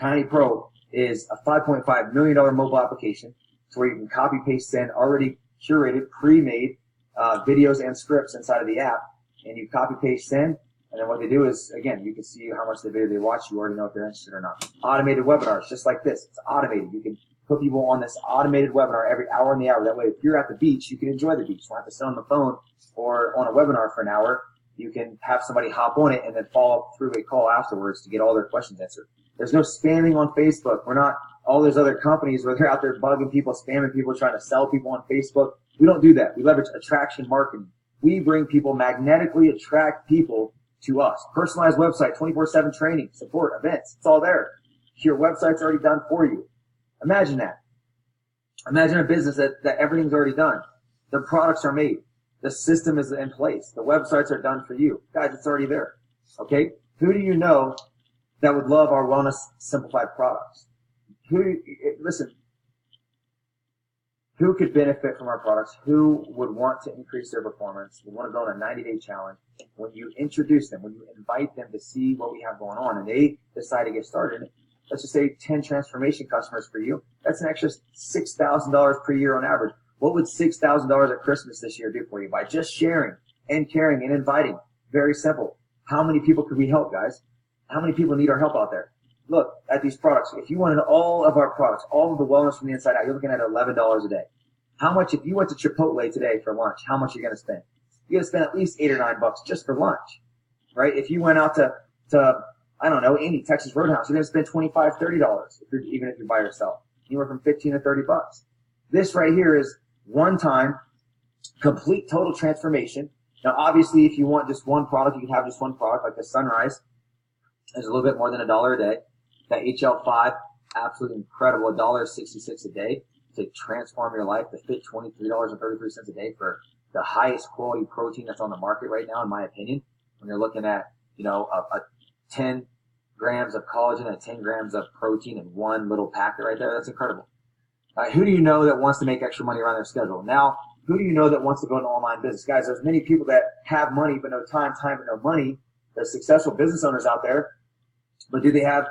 Kyani Pro is a $5.5 million mobile application to where you can copy, paste, send already curated, pre-made videos and scripts inside of the app, and you copy, paste, send, and then what they do is, again, you can see how much the video they watch. You already know if they're interested or not. Automated webinars, just like this. It's automated. You can put people on this automated webinar every hour in the hour. That way, if you're at the beach, you can enjoy the beach. You don't have to sit on the phone or on a webinar for an hour. You can have somebody hop on it and then follow up through a call afterwards to get all their questions answered. There's no spamming on Facebook. We're not all those other companies where they're out there bugging people, spamming people, trying to sell people on Facebook. We don't do that. We leverage attraction marketing. We bring people, magnetically attract people to us. Personalized website, 24/7 training, support, events. It's all there. Your website's already done for you. Imagine that. Imagine a business that everything's already done. The products are made. The system is in place. The websites are done for you. Guys, it's already there. Okay? Who do you know that would love our Wellness Simplified products? Listen, who could benefit from our products? Who would want to increase their performance? Would want to go on a 90-day challenge? When you introduce them, when you invite them to see what we have going on, and they decide to get started, let's just say 10 transformation customers for you, that's an extra $6,000 per year on average. What would $6,000 at Christmas this year do for you by just sharing and caring and inviting? Very simple. How many people could we help, guys? How many people need our help out there? Look at these products. If you wanted all of our products, all of the wellness from the inside out, you're looking at $11 a day. How much, if you went to Chipotle today for lunch, how much are you going to spend? You're going to spend at least $8 or $9 just for lunch, right? If you went out to I don't know, any Texas Roadhouse, you're going to spend $25, $30 even if you're by yourself. Anywhere from 15 to $30. This right here is one time, complete total transformation. Now, obviously, if you want just one product, you can have just one product, like the Sunrise. It's a little bit more than $1 a day. That HL5, absolutely incredible, $1.66 a day to transform your life. The Fit, $23.33 a day for the highest quality protein that's on the market right now, in my opinion. When you're looking at, a 10 grams of collagen and 10 grams of protein in one little packet right there, that's incredible. Who do you know that wants to make extra money around their schedule? Now, who do you know that wants to go into online business? Guys, there's many people that have money but no time but no money. There's successful business owners out there, but do they have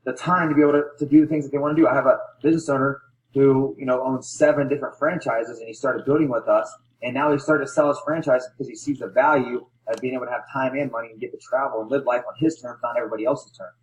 the time to be able to do the things that they want to do? I have a business owner who, owns 7 different franchises, and he started building with us, and now he started to sell his franchise because he sees the value of being able to have time and money and get to travel and live life on his terms, not everybody else's terms.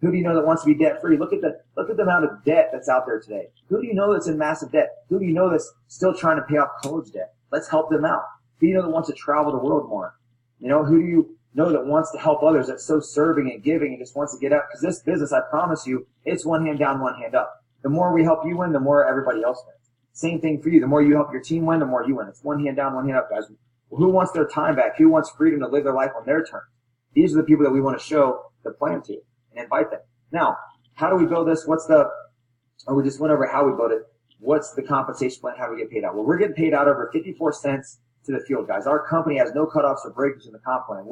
Who do you know that wants to be debt free? Look at the amount of debt that's out there today. Who do you know that's in massive debt? Who do you know that's still trying to pay off college debt? Let's help them out. Who do you know that wants to travel the world more? Who do you know that wants to help others, that's so serving and giving and just wants to get up? Because this business, I promise you, it's one hand down, one hand up. The more we help you win, the more everybody else wins. Same thing for you. The more you help your team win, the more you win. It's one hand down, one hand up, guys. Who wants their time back? Who wants freedom to live their life on their terms? These are the people that we want to show the plan to and invite them. Now, how do we build this? We just went over how we build it. What's the compensation plan? How do we get paid out? Well, we're getting paid out over 54 cents to the field, guys. Our company has no cutoffs or breakage in the comp plan.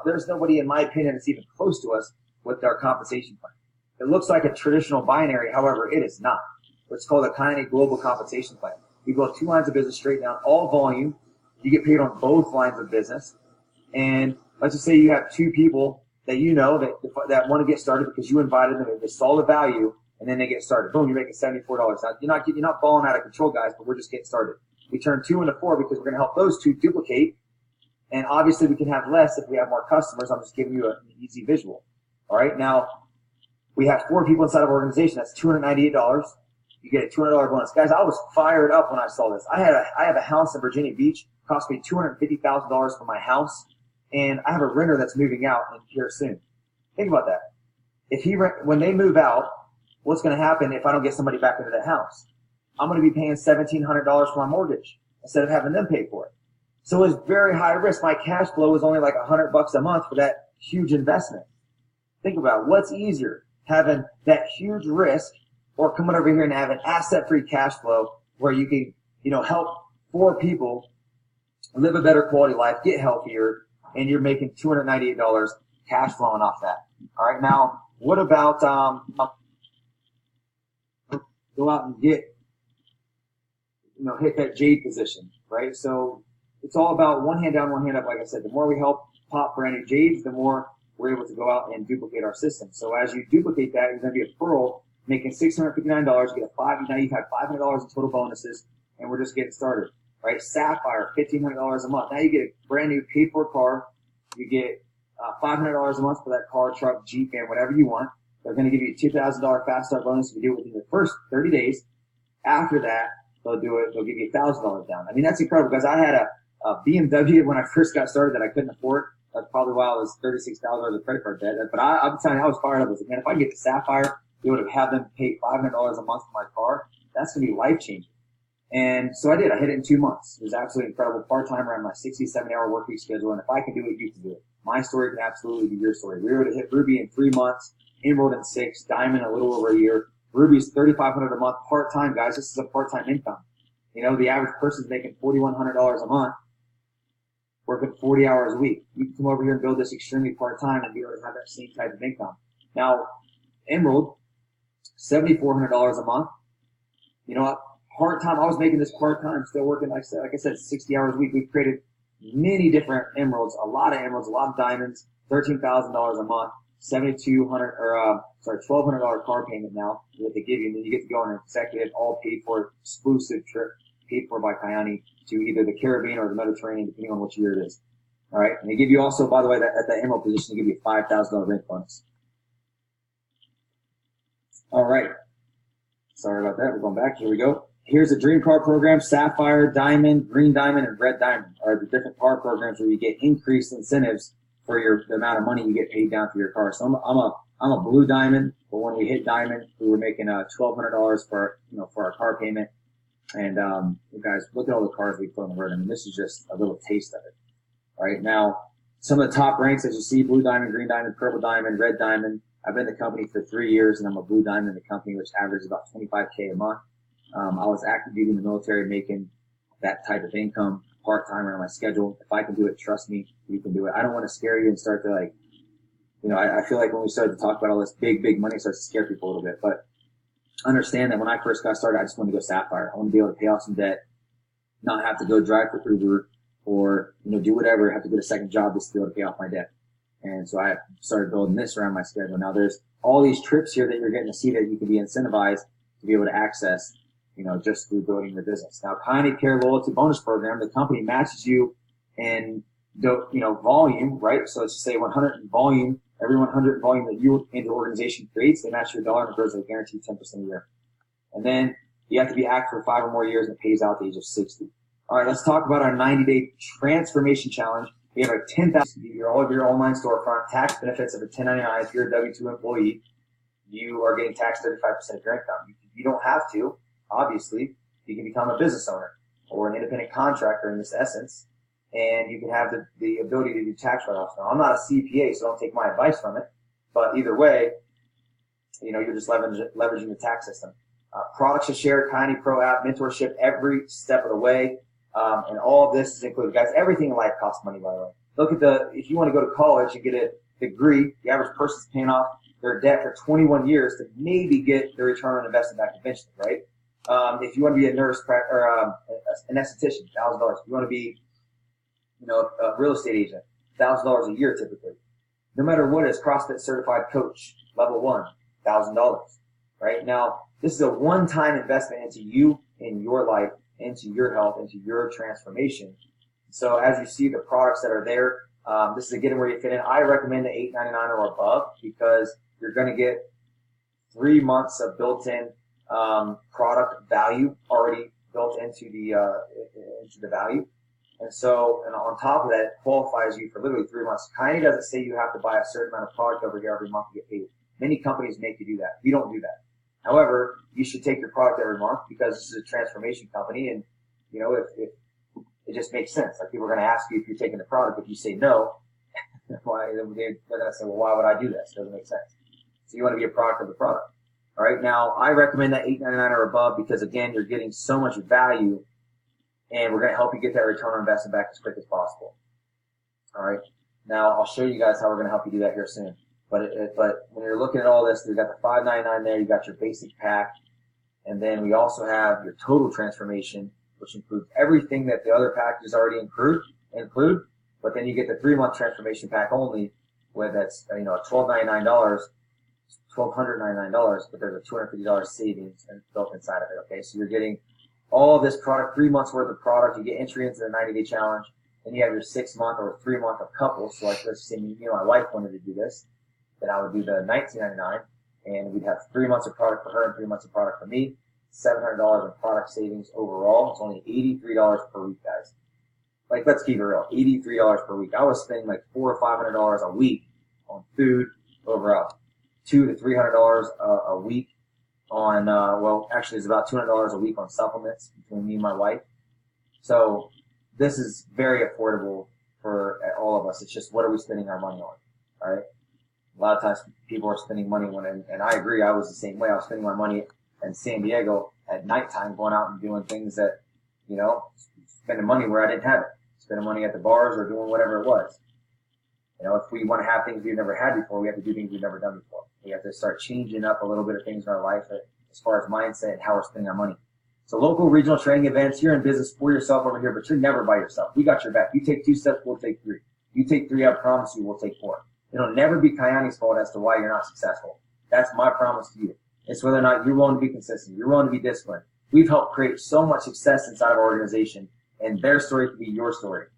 There's nobody, in my opinion, that's even close to us with our compensation plan. It looks like a traditional binary. However, it is not. It's called a kyani global compensation plan. We go 2 lines of business straight down, all volume. You get paid on both lines of business. And let's just say you have 2 people that that want to get started because you invited them, they saw the value, and then they get started. Boom, you're making $74. Now, you're not balling out of control, guys, but we're just getting started. We turn 2 into 4 because we're going to help those 2 duplicate. And obviously, we can have less if we have more customers. I'm just giving you an easy visual. All right, now, we have 4 people inside of our organization. That's $298. You get a $200 bonus. Guys, I was fired up when I saw this. I have a house in Virginia Beach. It cost me $250,000 for my house. And I have a renter that's moving out here soon. Think about that. When they move out, what's going to happen if I don't get somebody back into that house? I'm going to be paying $1,700 for my mortgage instead of having them pay for it. So it's very high risk. My cash flow is only like $100 a month for that huge investment. Think about it. What's easier, having that huge risk or coming over here and having asset-free cash flow where you can, help 4 people live a better quality life, get healthier, and you're making $298 cash flowing off that. All right, now what about go out and get, hit that jade position, right? So it's all about one hand down, one hand up. Like I said, the more we help pop brand new jades, the more we're able to go out and duplicate our system. So as you duplicate that, you're going to be a Pearl making $659. You get now you've had $500 in total bonuses, and we're just getting started, right? Sapphire, $1,500 a month. Now you get a brand new paid for car. You get $500 a month for that car, truck, Jeep, and whatever you want. They're going to give you a $2,000 fast start bonus if you do it within the first 30 days. After that, they'll give you $1,000 down. I mean, that's incredible because I had a BMW when I first got started that I couldn't afford. That's probably why I was $36,000 of credit card debt. But I'm telling you, I was fired up. I was like, man, if I can get the Sapphire, be able to have them pay $500 a month for my car, that's going to be life-changing. And so I did. I hit it in 2 months. It was absolutely incredible. Part-time around my 60, 70-hour work week schedule. And if I can do it, you can do it. My story can absolutely be your story. We were able to hit Ruby in 3 months, Emerald in 6, Diamond a little over a year. Ruby's $3,500 a month part-time, guys. This is a part-time income. You know, the average person's making $4,100 a month, working 40 hours a week. You can come over here and build this extremely part-time and be able to have that same type of income. Now, Emerald, $7,400 a month. You know what? Part-time, I was making this part-time, still working, like I said, 60 hours a week. We've created many different emeralds, a lot of diamonds, $13,000 a month, $1,200 car payment now that they give you, and then you get to go on an executive, all paid for, exclusive trip, paid for by Kyani to either the Caribbean or the Mediterranean, depending on which year it is. All right, and they give you also, by the way, that at the emerald position, they give you a $5,000 rent bonus. All right, sorry about that. We're going back. Here we go. Here's a dream car program: Sapphire, Diamond, Green Diamond, and Red Diamond are the different car programs where you get increased incentives for the amount of money you get paid down for your car. So I'm a Blue Diamond, but when we hit Diamond, we were making $1,200 for our car payment. And you guys, look at all the cars we put on the road. I mean, this is just a little taste of it. All right, now some of the top ranks as you see: Blue Diamond, Green Diamond, Purple Diamond, Red Diamond. I've been in the company for 3 years, and I'm a Blue Diamond in the company, which averages about $25K a month. I was active duty in the military, making that type of income part-time around my schedule. If I can do it, trust me, you can do it. I don't want to scare you and start to I feel like when we started to talk about all this big money, it starts to scare people a little bit. But understand that when I first got started, I just wanted to go Sapphire. I want to be able to pay off some debt, not have to go drive for Uber or, do whatever, have to get a second job just to be able to pay off my debt. And so I started building this around my schedule. Now there's all these trips here that you're getting to see that you can be incentivized to be able to access, just through building your business. Now, Kyani Care Loyalty Bonus Program, the company matches you in, volume, right? So let's just say 100 in volume. Every 100 in volume that you and the organization creates, they match your dollar and it grows at a guaranteed 10% a year. And then you have to be active for 5 or more years and it pays out at the age of 60. All right, let's talk about our 90-day transformation challenge. We have our 10,000 all of your online storefront, tax benefits of a 1099. If you're a W-2 employee, you are getting taxed 35% of your income. You don't have to. Obviously, you can become a business owner or an independent contractor in this essence, and you can have the ability to do tax write-offs. Now, I'm not a CPA, so don't take my advice from it, but either way, you're just leveraging the tax system. Products to share, Kyani Pro app, mentorship every step of the way, and all of this is included. Guys, everything in life costs money, by the way. Look at if you want to go to college and get a degree, the average person's paying off their debt for 21 years to maybe get their return on investment back eventually, right? If you want to be a nurse or an esthetician, $1,000. If you want to be, a real estate agent, $1,000 a year typically. No matter what it is, CrossFit certified coach, level 1, $1,000. Right now, this is a one-time investment into you, in your life, into your health, into your transformation. So as you see the products that are there, this is again where you fit in. I recommend the $8.99 or above because you're going to get 3 months of built-in product value already built into the value. And so, and on top of that, it qualifies you for literally 3 months. Kyani doesn't say you have to buy a certain amount of product over here every month to get paid. Many companies make you do that. We don't do that. However, you should take your product every month because this is a transformation company, and if it just makes sense. Like people are going to ask you if you're taking the product. If you say no, why they're going to say, well, why would I do this? It doesn't make sense. So you want to be a product of the product. All right. Now I recommend that $8.99 or above because again, you're getting so much value, and we're going to help you get that return on investment back as quick as possible. All right. Now I'll show you guys how we're going to help you do that here soon. But when you're looking at all this, you got the $5.99 there. You got your basic pack, and then we also have your total transformation, which includes everything that the other packages already include. But then you get the 3 month transformation pack only, with that's $1,299, but there's a $250 savings built inside of it. Okay, so you're getting all of this product, 3 months worth of product. You get entry into the 90-day challenge. Then you have your 6-month or 3-month of couples. So like let's say my wife wanted to do this, then I would do the $19.99, and we'd have 3 months of product for her and 3 months of product for me. $700 in product savings overall. It's only $83 per week, guys. Like, let's keep it real. $83 per week. I was spending like $400 or $500 a week on food over $200 to $300 a week on, actually it's about $200 a week on supplements between me and my wife. So this is very affordable for all of us. It's just, what are we spending our money on? All right. A lot of times people are spending money and I agree. I was the same way. I was spending my money in San Diego at nighttime, going out and doing things that, spending money where I didn't have it, spending money at the bars or doing whatever it was. If we want to have things we've never had before, we have to do things we've never done before. We have to start changing up a little bit of things in our life as far as mindset and how we're spending our money. So local regional training events, you're in business for yourself over here, but you're never by yourself. We got your back. You take 2 steps, we'll take 3. You take 3, I promise you, we'll take 4. It'll never be Kyani's fault as to why you're not successful. That's my promise to you. It's whether or not you're willing to be consistent. You're willing to be disciplined. We've helped create so much success inside of our organization, and their story can be your story,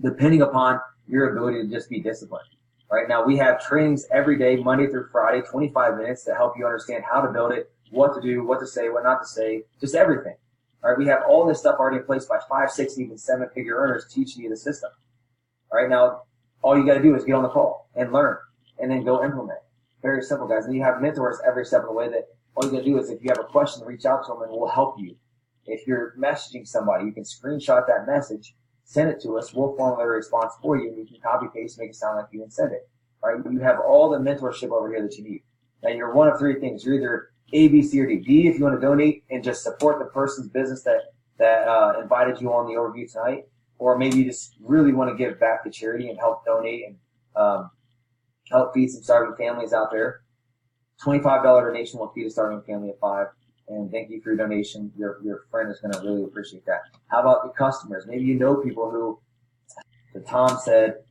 depending upon your ability to just be disciplined. Right now, we have trainings every day, Monday through Friday, 25 minutes to help you understand how to build it, what to do, what to say, what not to say, just everything. All right, we have all this stuff already in place by 5, 6, even 7-figure earners teaching you the system. All right, now, all you got to do is get on the call and learn, and then go implement. Very simple, guys. And you have mentors every step of the way that all you got to do is, if you have a question, reach out to them and we'll help you. If you're messaging somebody, you can screenshot that message, send it to us. We'll formulate a response for you, and you can copy paste, make it sound like you and send it. All right, you have all the mentorship over here that you need. Now you're one of 3 things. You're either A, B, C, or D. D, if you want to donate and just support the person's business that invited you on the overview tonight, or maybe you just really want to give back to charity and help donate and help feed some starving families out there. $25 donation will feed a starving family of 5. And thank you for your donation. Your friend is going to really appreciate that. How about the customers? Maybe you know people who, so Tom said,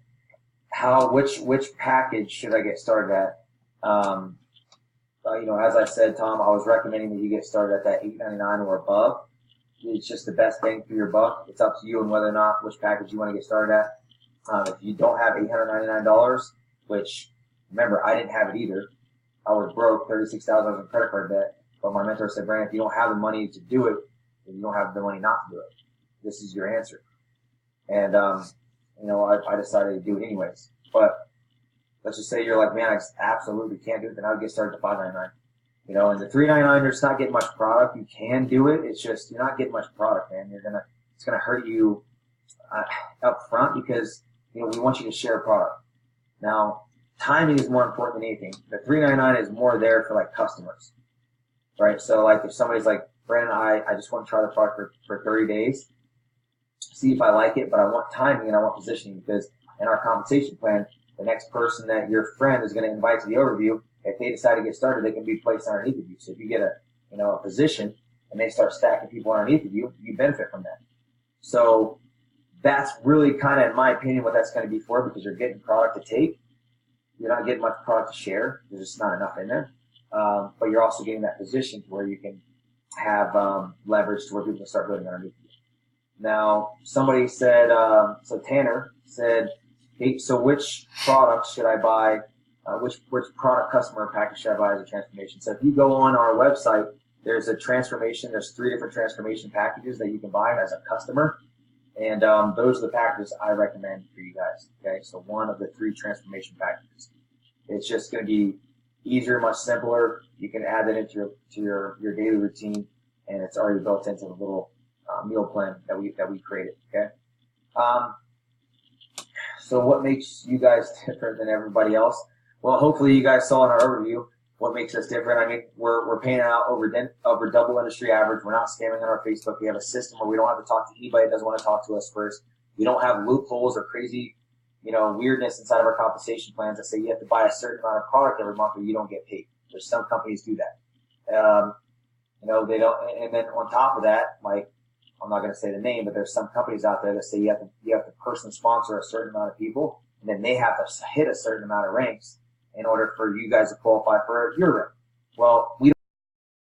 which package should I get started at? As I said, Tom, I was recommending that you get started at that $8.99 or above. It's just the best bang for your buck. It's up to you on whether or not which package you want to get started at. If you don't have $899, which, remember, I didn't have it either. I was broke, $36,000 in credit card debt. But my mentor said, Brandon, if you don't have the money to do it, then you don't have the money not to do it. This is your answer. And, I decided to do it anyways. But let's just say you're like, man, I absolutely can't do it. Then I would get started at $599. And the $399, you're just not getting much product. You can do it. It's just, you're not getting much product, man. It's going to hurt you up front because, we want you to share product. Now, timing is more important than anything. The $399 is more there for like customers. Right, so like if somebody's like, Brandon, I just want to try the product for 30 days, see if I like it, but I want timing and I want positioning, because in our compensation plan, the next person that your friend is going to invite to the overview, if they decide to get started, they can be placed underneath of you. So if you get a position and they start stacking people underneath of you, you benefit from that. So that's really kind of, in my opinion, what that's going to be for, because you're getting product to take. You're not getting much product to share. There's just not enough in there. But you're also getting that position where you can have leverage to where people can start building underneath you. Now, somebody said, so Tanner said, hey, so which product should I buy? Which product customer package should I buy as a transformation? So if you go on our website, there's a transformation. There's 3 different transformation packages that you can buy as a customer. And those are the packages I recommend for you guys. Okay, so one of the 3 transformation packages. It's just going to be easier, much simpler. You can add that into your daily routine, and it's already built into the little meal plan that we created. Okay. So what makes you guys different than everybody else? Well, hopefully you guys saw in our overview what makes us different. I mean, we're paying out over double industry average. We're not scamming on our Facebook. We have a system where we don't have to talk to anybody that doesn't want to talk to us first. We don't have loopholes or crazy, weirdness inside of our compensation plans that say you have to buy a certain amount of product every month or you don't get paid. There's some companies do that. They don't. And then on top of that, like, I'm not going to say the name, but there's some companies out there that say you have to personally sponsor a certain amount of people. and then they have to hit a certain amount of ranks in order for you guys to qualify for your ring. Well, we